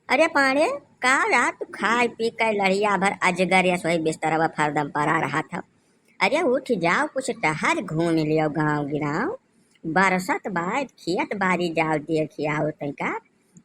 अरे पाड़े का रात खाए पी कर लड़िया भर अजगर या सोई बिस्तरवा फरदम परा रहा था। अरे उठ जाओ कुछ टहर घूम लियो गाँव गिराव। बरसत बाद खेत बारी जाओ देखियाओ तैका।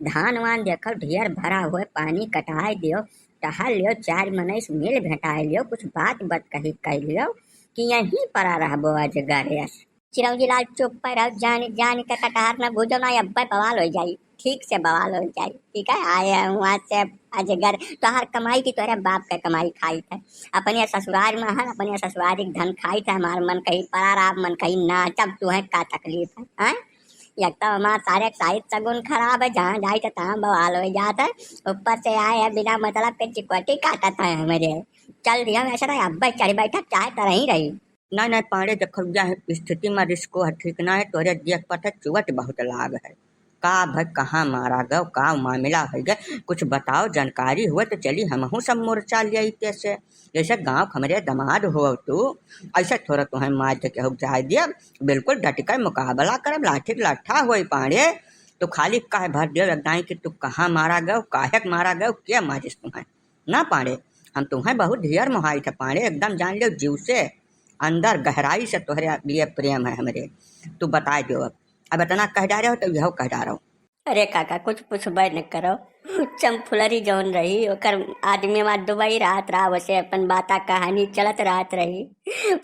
धान वान देखो ढेर भरा हुए पानी कटाए दियो। टहल लियो चार मनइस मिल भेटाए लियो कुछ बात बत कही कह लियो कि यहीं परा रहबो अजगर यस। चिरौंजी लाल चुप पर रहो जान जान के कटहर न भूजो ना अब्बा बवाल हो जाई। ठीक से बवाल हो जाए ठीक है आया वहाँ से अजगर तोहर कमाई की तोहरे बाप का कमाई खाई था। अपने ससुराल में है अपने ससुराल धन खाई था। हमार मन कहीं पड़ा रहा मन कहीं ना जब तुम्हें का तकलीफ है हैं? एक तो हमारा सारे साहित्य सगुन खराब है जहाँ जाए तो तहाँ बवाल हो जाता है। ऊपर से आए है बिना मतलब के चिकोटी काटा था हमारे। चल दिया ऐसा रहा अब्बा चढ़ बैठा चाहे तो रही रही। ना ना पाड़े देखो स्थिति में रिस्को है ठीक ना है तोरे देख पता चुवट बहुत लाग है का भाई कहाँ मारा गयो का मामला हो गए कुछ बताओ जानकारी हुआ तो चली हमहू सब मोर्चा ले से जैसे गांव हमारे दमाद हो तू ऐसा थोड़ा तुम्हें मार के हो जाए दिया बिल्कुल डट कर मुकाबला करब लाठी लट्ठा हो पाड़े तो खाली काहे भर दियो एकदम कि तू कहाँ मारा गयो काहे मारा गयो क्या मारिस तुम्हें ना पाड़े हम तुम्हें बहुत ढेर मुहाई थे पाड़े एकदम जान लियो जीव से अंदर गहराई से तुम्हारे लिए प्रेम है हमारे तू बता दो अब इतना कह जा रहे हो तो यह कह जा रहा हूँ। अरे काका कुछ पुछबे न करो। चमफुलरी जौन रही ओकर आदमी में दुबई रात रहा वैसे अपन बाता कहानी चलत रात रही।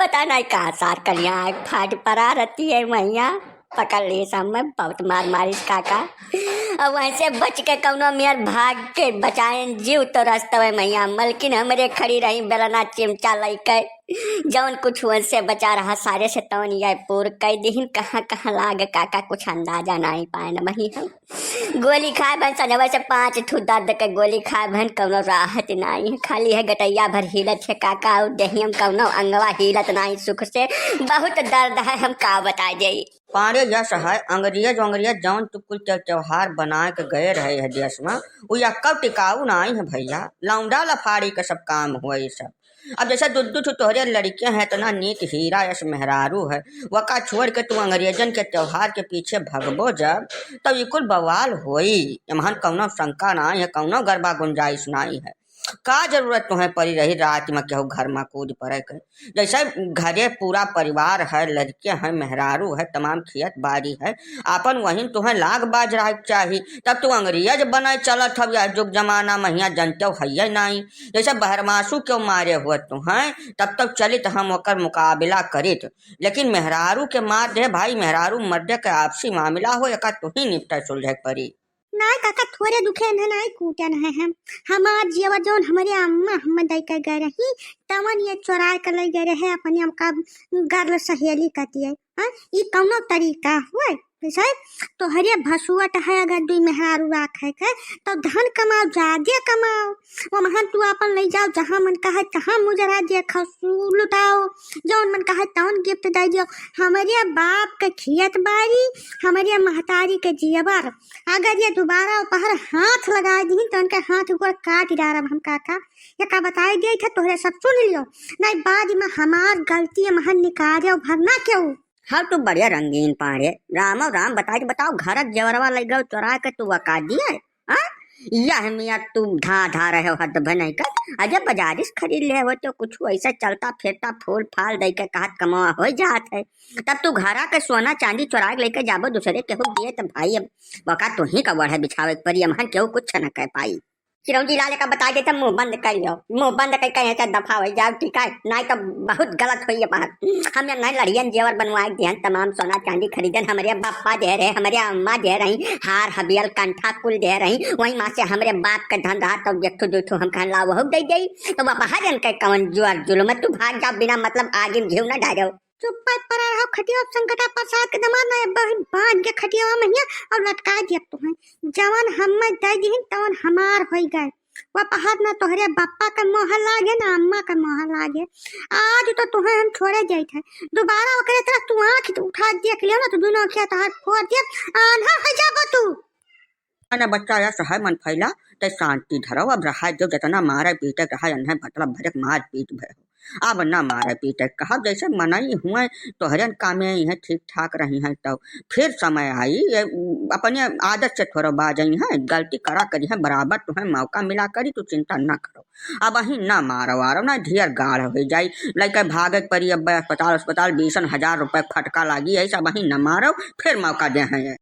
पता नहीं कहाँ सार कलिया फाट परा रहती है मैया पकड़ ली सब में बहुत मार मारिस काका। अब वैसे बच के कौनो मेयर भाग के बचाए जीव तो रास्ते मैया मलकिन हमरे खड़ी रही बेलना चिमचा लैके जौन कुछ वैसे बचा रहा सारे से तवन यह पूर कई दिन कहाँ कहाँ लाग काका कुछ अंदाजा नहीं पाए न वही हम गोली खाए बहन सनवे से 5 ठू दर्द के गोली खाए बहन कौनो राहत नहीं है खाली है गटैया भर हिलत है काका और दहियम कौनो अंगवा हिलत नहीं सुख से बहुत दर्द है हम का बता जाई। पारे यश है अंग्रेज जौन तू कुल त्योहार बना के गए रहे है देश में वो कब टिकाऊ नहीं है भैया लौंडा लफाड़ी का सब काम हुआ ये सब। अब जैसे दुद्दू तोहरे लड़कियां हैं तना नीत हीरा यश मेहरारू है वका छोड़ के तू अंग्रेजन के त्योहार के पीछे भगबो जब तब ये कुल बवाल होई एमहन कौनो शंका नहीं है कौनो गरबा गुंजाइश नहीं है। का जरूरत तुम्हें पड़ी रही रात में केहू घर में कूद पड़े के जैसे घरे पूरा परिवार है लड़के हैं मेहरारू है तमाम खेत बाड़ी है अपन वहीं तुम्हें लाग बाज रहा चाहिए तब तू अंग्रेज बने चलत हब या जुग जमाना में यहाँ जनते है नहीं जैसे बहरमासू क्यों मारे हुए तुम्हें तब तक चलित हम ओकर मुकाबला करित लेकिन मेहरारू के मार दे भाई मेहरारू मर्दे के आपसी मामला हो एक तू ही निपटा सुलझे पड़ी। नहीं काका थोड़े दुखे न नहीं कूटे न हम हमार जीवा जौन हमारे अम्मा हम दई कर गए रही तवन ये चोराए कर ले गए रहे अपने हमका गर्ल सहेली कहती है ये कौनो तरीका हुआ वैसे तो हरे भसुआट है अगर दुई मेहरारू राख है के तो धन कमाओ ज्यादा कमाओ वो महन तू अपन ले जाओ जहाँ मन कहे तहाँ मुजरा देखो लुटाओ जौन मन कहे तौन गिफ्ट दे दियो हमारे बाप के खेत बाड़ी हमारे महतारी के जेवर अगर ये दोबारा ऊपर हाथ लगा दी तो उनके हाथ ऊपर काट डारब हम काका ये का बताए गए थे तोहरे सब सुन लियो नहीं बाद में हमार गलती महन निकाले भरना क्यों। हाँ तू बढ़िया रंगीन पाड़े राम राम बताओ घर जेवरवा लग गयो चोरा के तू वका दिया यह मियाँ तू धा रहे हो हद भनई कर अजय बाजारिस खरीद ले हो तो कुछ ऐसा चलता फिरता फूल फाल दे के कहत कमा हो जात है तब तू घरा के सोना चांदी चोरा के लेके जाबो दूसरे केहू दिए तो भाई अब वका तू ही का बढ़े बिछावे परी हम केहू कुछ न कह पाई। चिरौंजी लाल का बता देता मुंह बंद कर लो मुंह बंद कर कहीं से दफा हो जाओ ठीक है नहीं तो बहुत गलत हुई है बात। हमें नहीं लड़ियन जेवर बनवाए दिहन तमाम सोना चांदी खरीदन हमारे बापा दे रहे हमारे अम्मा दे रही हार हबियल कंठा कुल दे रही वही माँ से हमारे बाप का धन रहा तो देखो देखो हम कहन ला वो दे गई तो बापा हजन के कवन जुआर जुलम तू भाग जा बिना मतलब आगे घीव न डालो चुप पर रहो खटिया संकटा प्रसाद के दमाद न बांध के खटिया महिया और लटका दिया तुम्हें जवन हम दे दी तवन हमार हो गए वह पहाड़ न तोहरे बापा का मोह लागे ना अम्मा का मोह लागे आज तो तुम्हें हम छोड़े जाए थे दोबारा ओकरे तरफ तू आँख उठा देख लियो ना तो दोनों क्या तोहर फोड़ दिया आंधा हो जाबो तू ना बच्चा या सहाय मन फैला तो शांति धरो अब रहा जो जितना मारे पीटे रहा मतलब भरक मार पीट भय अब न मारे पीटे, कहा जैसे मनई हुए तोहरन कामे हैं ठीक ठाक रही हैं, तो फिर समय आई ये अपने आदत से थोड़ा बाजई है, गलती करा करी है बराबर, तुम्हें मौका मिला करी तो चिंता न करो। अब अही न मारो आरो ना ढेर गाढ़ हो जाई, लड़का भागे परी अब अस्पताल अस्पताल 20,000 रुपए फटका लागी, ऐसा अही न मारो, फिर मौका दे हैं।